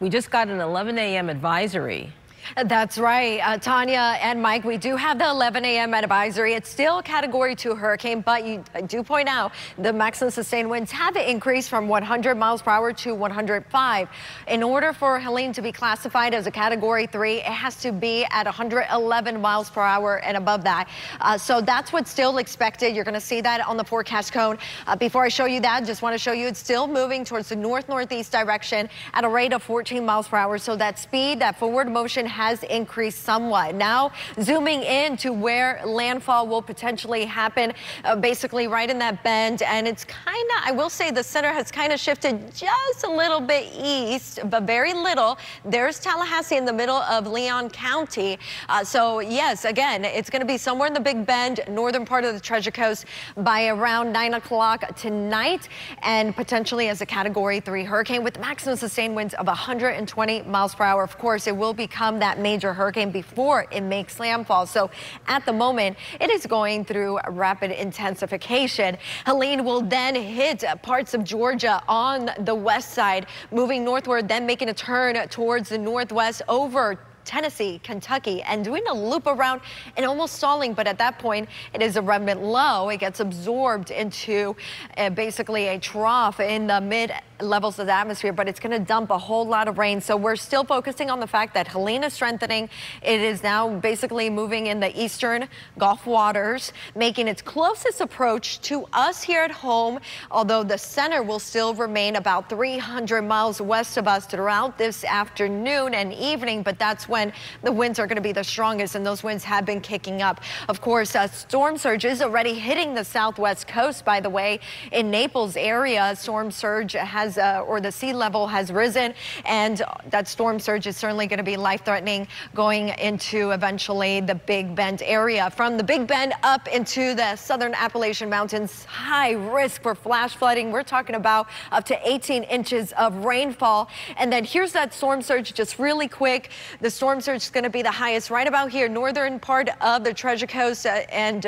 We just got an 11 a.m. advisory. That's right, Tanya and Mike, we do have the 11 a.m. advisory. It's still a Category 2 hurricane, but you do point out the maximum sustained winds have increased from 100 miles per hour to 105. In order for Helene to be classified as a Category 3, it has to be at 111 miles per hour and above that. So that's what's still expected. You're going to see that on the forecast cone. Before I show you that, just want to show you it's still moving towards the north-northeast direction at a rate of 14 miles per hour. So that speed, that forward motion has increased somewhat. Now zooming in to where landfall will potentially happen, basically right in that bend, and it's kind of, I will say the center has kind of shifted just a little bit east, but very little. There's Tallahassee in the middle of Leon County. So yes, again, it's going to be somewhere in the Big Bend, northern part of the Treasure Coast by around 9 o'clock tonight, and potentially as a Category 3 hurricane with maximum sustained winds of 120 miles per hour. Of course, it will become that major hurricane before it makes landfall. So at the moment, it is going through rapid intensification. Helene will then hit parts of Georgia on the west side, moving northward, then making a turn towards the northwest over Tennessee, Kentucky, and doing a loop around and almost stalling. But at that point, it is a remnant low. It gets absorbed into basically a trough in the mid levels of the atmosphere, but it's going to dump a whole lot of rain. So we're still focusing on the fact that Helene is strengthening. It is now basically moving in the eastern Gulf waters, making its closest approach to us here at home, although the center will still remain about 300 miles west of us throughout this afternoon and evening. But that's when the winds are going to be the strongest, and those winds have been kicking up. Of course, storm surge is already hitting the southwest coast, by the way. In Naples area, storm surge has, or the sea level has risen, and that storm surge is certainly going to be life-threatening going into eventually the Big Bend area. From the Big Bend up into the southern Appalachian Mountains, high risk for flash flooding. We're talking about up to 18 inches of rainfall. And then here's that storm surge just really quick. The storm surge is going to be the highest right about here, northern part of the Treasure Coast, and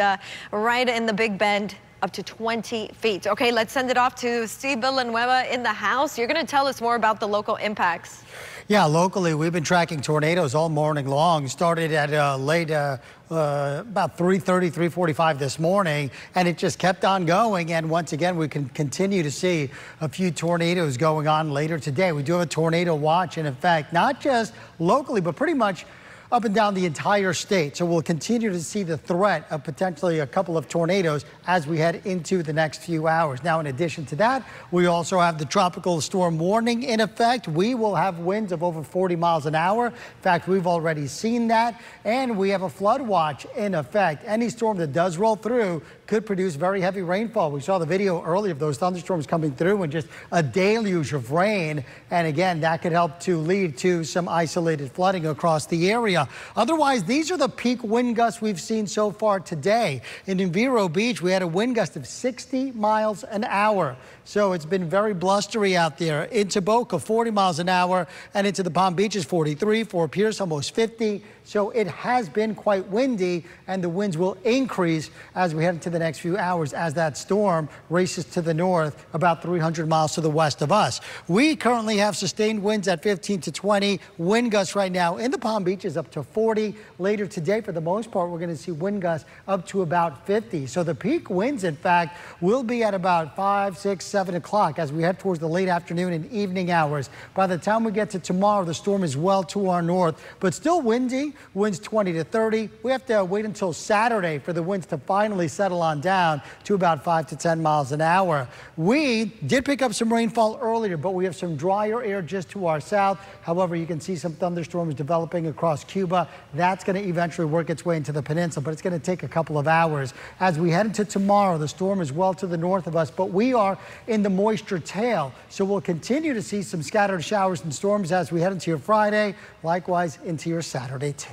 right in the Big Bend, up to 20 feet. Okay, let's send it off to Steve Villanueva in the house. You're going to tell us more about the local impacts. Yeah, locally, we've been tracking tornadoes all morning long. Started at late about 3:30, 3:45 this morning, and it just kept on going. And once again, we can continue to see a few tornadoes going on later today. We do have a tornado watch in effect, not just locally, but pretty much up and down the entire state. So we'll continue to see the threat of potentially a couple of tornadoes as we head into the next few hours. Now, in addition to that, we also have the tropical storm warning in effect. We will have winds of over 40 miles an hour. In fact, we've already seen that. And we have a flood watch in effect. Any storm that does roll through could produce very heavy rainfall. We saw the video earlier of those thunderstorms coming through and just a deluge of rain. And again, that could help to lead to some isolated flooding across the area. Otherwise, these are the peak wind gusts we've seen so far today. In Vero Beach, we had a wind gust of 60 miles an hour. So it's been very blustery out there. Into Boca, 40 miles an hour, and into the Palm Beaches, 43, Fort Pierce, almost 50. So it has been quite windy, and the winds will increase as we head into the next few hours as that storm races to the north about 300 miles to the west of us. We currently have sustained winds at 15 to 20. Wind gusts right now in the Palm Beaches up to 40. Later today, for the most part, we're going to see wind gusts up to about 50. So the peak winds, in fact, will be at about 5, 6, 7 o'clock as we head towards the late afternoon and evening hours. By the time we get to tomorrow, the storm is well to our north, but still windy. Winds 20 to 30. We have to wait until Saturday for the winds to finally settle on down to about 5 to 10 miles an hour. We did pick up some rainfall earlier, but we have some drier air just to our south. However, you can see some thunderstorms developing across Cuba. That's going to eventually work its way into the peninsula, but it's going to take a couple of hours. As we head into tomorrow, the storm is well to the north of us, but we are in the moisture tail. So we'll continue to see some scattered showers and storms as we head into your Friday, likewise into your Saturday too.